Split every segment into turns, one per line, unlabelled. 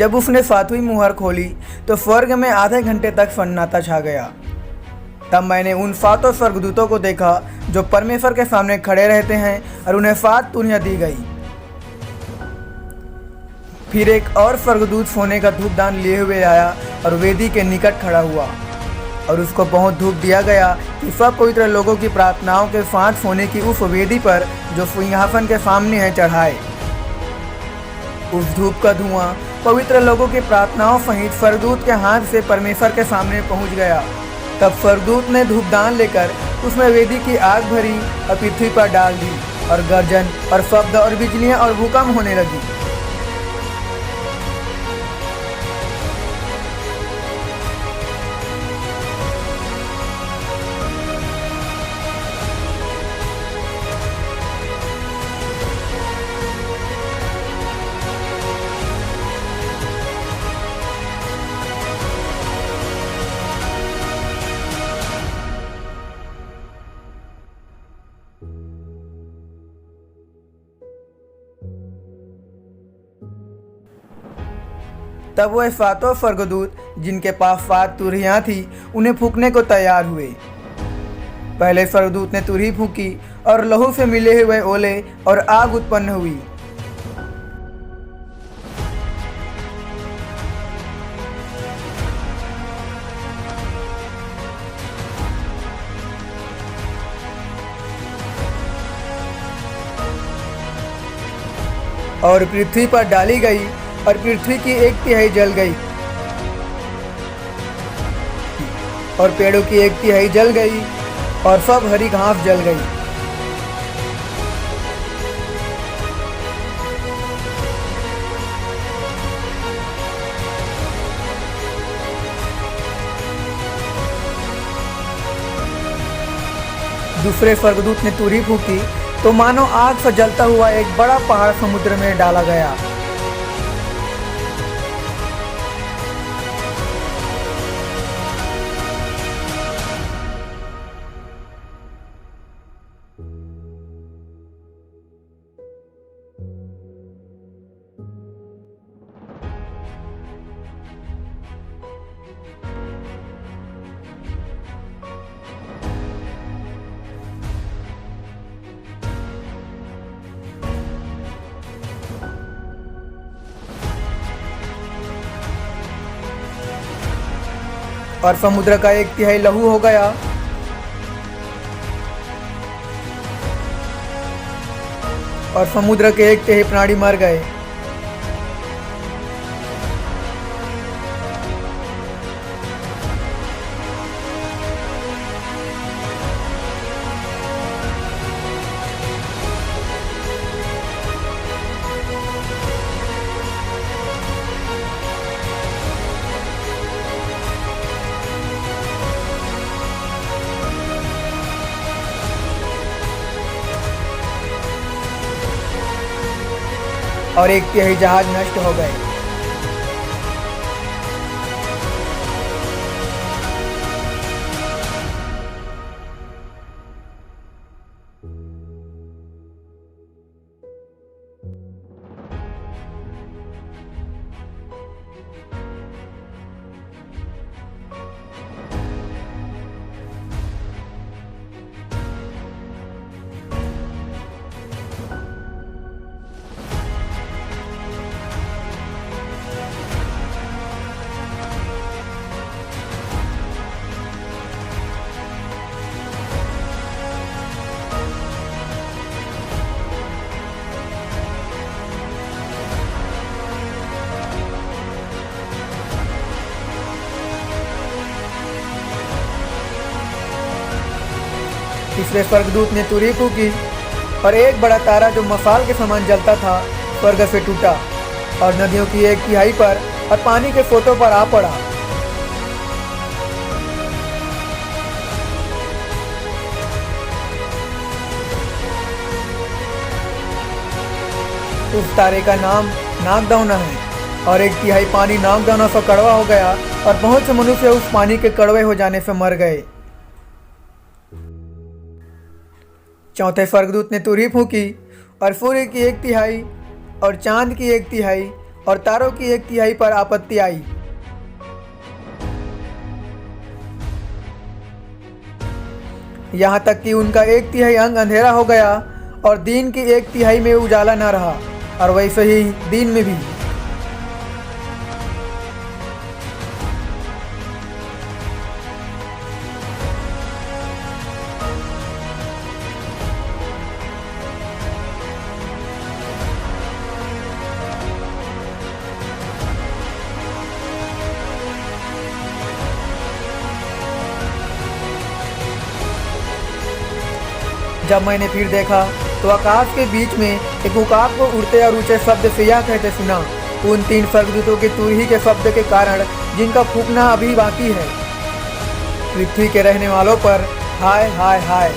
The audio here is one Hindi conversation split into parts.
जब उसने सातवीं मुहर खोली तो स्वर्ग में आधे घंटे तक सन्नाटा छा गया। तब मैंने उन 7 स्वर्गदूतों को देखा जो परमेश्वर के सामने खड़े रहते हैं और उन्हें 7 तुरहियां दी गई। फिर एक और स्वर्गदूत सोने का धूपदान लिए हुए आया और वेदी के निकट खड़ा हुआ और उसको बहुत धूप दिया गया कि सब पवित्र लोगों की प्रार्थनाओं के साथ सोने की उस वेदी पर जो सिंहासन के सामने है चढ़ाए। उस धूप का धुआं पवित्र लोगों की प्रार्थनाओं सहित स्वर्गदूत के हाथ से परमेश्वर के सामने पहुंच गया। तब स्वर्गदूत ने धूपदान लेकर उसमें वेदी की आग भरी और पृथ्वी पर डाल दी और गर्जन और शब्द और बिजलियां और भूकंप होने लगी। तब वह 7 स्वर्गदूत जिनके पास 7 तुरहियां थी उन्हें फूंकने को तैयार हुए। पहले स्वर्गदूत ने तुरही फूंकी और लहू से मिले हुए ओले और आग उत्पन्न हुई। और पृथ्वी पर डाली गई और पृथ्वी की 1/3 जल गई और पेड़ों की 1/3 जल गई और सब हरी घास जल गई। दूसरे स्वर्गदूत ने तुरही फूंकी तो मानो आग से जलता हुआ एक बड़ा पहाड़ समुद्र में डाला गया। और समुद्र का 1/3 लहू हो गया और समुद्र के 1/3 प्राणी मर गए। और 1/3 जहाज नष्ट हो गए। तीसरे स्वर्गदूत ने तुरही फूंकी और एक बड़ा तारा जो मशाल के समान जलता था स्वर्ग से टूटा और नदियों की 1/3 पर और पानी के सोतों पर आ पड़ा। उस तारे का नाम नागदौना है और 1/3 पानी नागदौना से कड़वा हो गया और बहुत से मनुष्य उस पानी के कड़वे हो जाने से मर गए। चौथे स्वर्गदूत ने तुरही फूंकी और सूर्य की 1/3 और चांद की 1/3 और तारों की 1/3 पर आपत्ति आई। यहाँ तक कि उनका 1/3 अंग अंधेरा हो गया और दिन की 1/3 में उजाला न रहा, और वैसे ही दिन में भी। जब मैंने फिर देखा तो आकाश के बीच में एक उकाब को उड़ते और ऊंचे शब्द से यह कहते सुना, उन 3 स्वर्गदूतों की तुरही के शब्द के कारण जिनका फूंकना अभी बाकी है, पृथ्वी के रहने वालों पर हाय हाय हाय।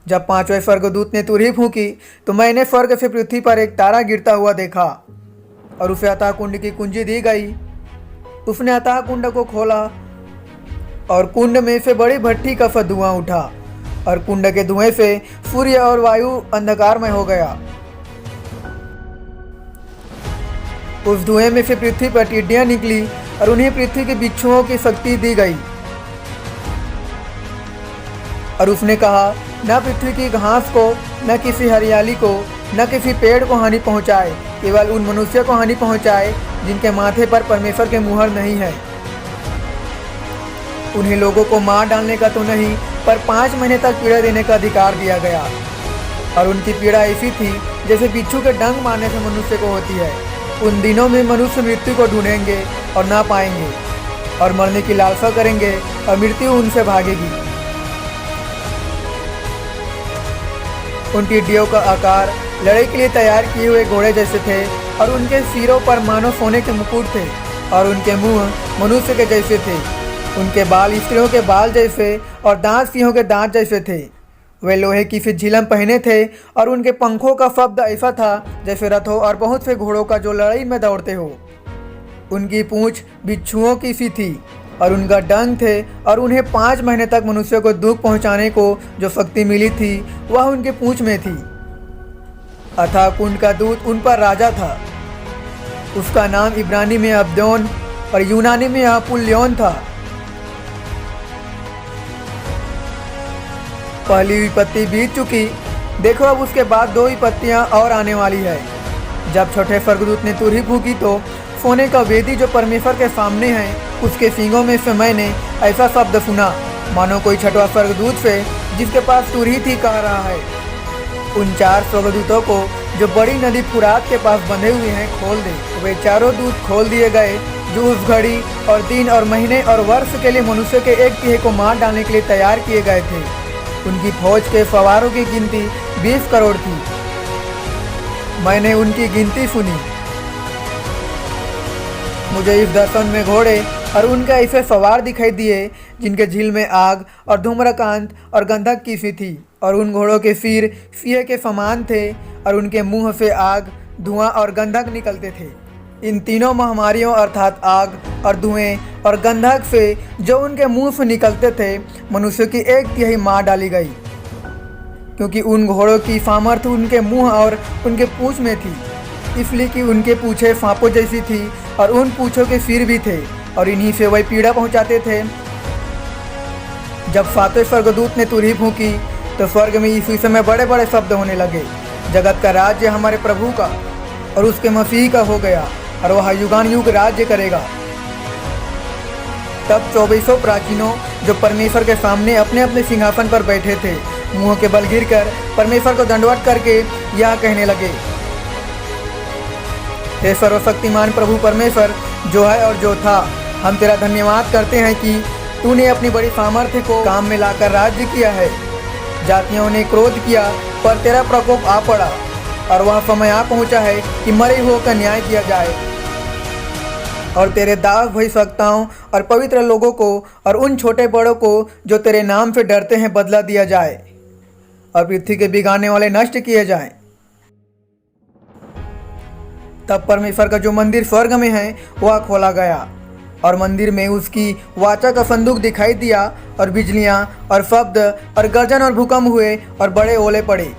जब 5वें स्वर्गदूत ने तुरही फूंकी तो मैंने स्वर्ग से पृथ्वी पर एक तारा गिरता हुआ देखा, और उसे अतः कुंड की कुंजी दी गई। उसने अतः कुंड को खोला और कुंड में से बड़ी भट्टी का सा धुआं उठा, और कुंड के धुएं से सूर्य और वायु अंधकारमय हो गया। उस धुएं में से पृथ्वी पर टिड्डियां निकली और उन्हें पृथ्वी के बिच्छुओं की शक्ति दी गई। और उसने कहा, न पृथ्वी की घास को, न किसी हरियाली को, न किसी पेड़ को हानि पहुंचाए, केवल उन मनुष्य को हानि पहुंचाए जिनके माथे पर परमेश्वर के मुहर नहीं है। उन्हें लोगों को मार डालने का तो नहीं, पर 5 महीने तक पीड़ा देने का अधिकार दिया गया। और उनकी पीड़ा ऐसी थी जैसे बिच्छू के डंक मारने से मनुष्य को होती है। उन दिनों में मनुष्य मृत्यु को ढूंढेंगे और ना पाएंगे, और मरने की लालसा करेंगे और मृत्यु उनसे भागेगी। उन टिड्डियों का आकार लड़ाई के लिए तैयार किए हुए घोड़े जैसे थे, और उनके सिरों पर मानो सोने के मुकुट थे, और उनके मुंह मनुष्य के जैसे थे। उनके बाल स्त्रियों के बाल जैसे और दांत सिंहों के दांत जैसे थे। वे लोहे की सी झिलम पहने थे, और उनके पंखों का शब्द ऐसा था जैसे रथों और बहुत से घोड़ों का जो लड़ाई में दौड़ते हो। उनकी पूंछ बिच्छुओं की सी थी, और उनका डंक थे, और उन्हें 5 महीने तक मनुष्य को दुख पहुंचाने को जो शक्ति मिली थी वह उनके पूंछ में थी। अतः कुंड का दूत उन पर राजा था। उसका नाम इब्रानी में अब्दोन और यूनानी में अपुल्योन था। पहली विपत्ति बीत चुकी, देखो अब उसके बाद 2 विपत्तियां और आने वाली है। जब छठे स्वर्गदूत ने तुरही फूंकी तो सोने का वेदी जो परमेश्वर के सामने है, उसके सींगों में से मैंने ऐसा शब्द सुना, मानो कोई छठवां स्वर्गदूत से जिसके पास तुरही थी कह रहा है, उन 4 स्वर्गदूतों को जो बड़ी नदी फुरात के पास बंधे हुए हैं खोल दे। वे चारों दूत खोल दिए गए जो उस घड़ी और दिन और महीने और वर्ष के लिए मनुष्य के 1/3 को मार डालने के लिए तैयार किए गए थे। उनकी फौज के सवारों की गिनती 20 करोड़ थी। मैंने उनकी गिनती सुनी। मुझे इस दर्शन में घोड़े और उनके ऐसे सवार दिखाई दिए जिनके झील में आग और धूम्रकांत और गंधक की सी थी, और उन घोड़ों के सिर सिंह के समान थे, और उनके मुंह से आग, धुआं और गंधक निकलते थे। इन तीनों महामारियों अर्थात आग और धुएं और गंधक से जो उनके मुंह से निकलते थे, मनुष्य की 1/3 मार डाली गई, क्योंकि उन घोड़ों की सामर्थ्य उनके मुंह और उनके पूंछ में थी, इसलिए कि उनके पूंछें सांपों जैसी थी और उन पूंछों के सिर भी थे, और इन्हीं से वही पीड़ा पहुंचाते थे। जब 7वें स्वर्गदूत ने तुरही फूंकी तो स्वर्ग में इसी समय बड़े बड़े शब्द होने लगे, जगत का राज्य हमारे प्रभु का और उसके मसीह का हो गया, और वह युगान युग राज्य करेगा। तब 24 प्राचीनों जो परमेश्वर के सामने अपने अपने सिंहासन पर बैठे थे, मुंह के बल गिरकर परमेश्वर को दंडवत करके यह कहने लगे, हे सर्वशक्तिमान प्रभु परमेश्वर जो है और जो था, हम तेरा धन्यवाद करते हैं कि तूने अपनी बड़ी सामर्थ्य को काम में लाकर राज्य किया है। जातियों ने क्रोध किया पर तेरा प्रकोप आ पड़ा, और वह समय आ पहुंचा है कि मरे हुओं का न्याय किया जाए, और तेरे दास भविष्यवक्ताओं और पवित्र लोगों को और उन छोटे बड़ों को जो तेरे नाम से डरते हैं बदला दिया जाए, और पृथ्वी के बिगाड़ने वाले नष्ट किए जाएं। तब परमेश्वर का जो मंदिर स्वर्ग में है वह खोला गया, और मंदिर में उसकी वाचा का संदूक दिखाई दिया और बिजलियां और शब्द और गर्जन और भूकंप हुए और बड़े ओले पड़े।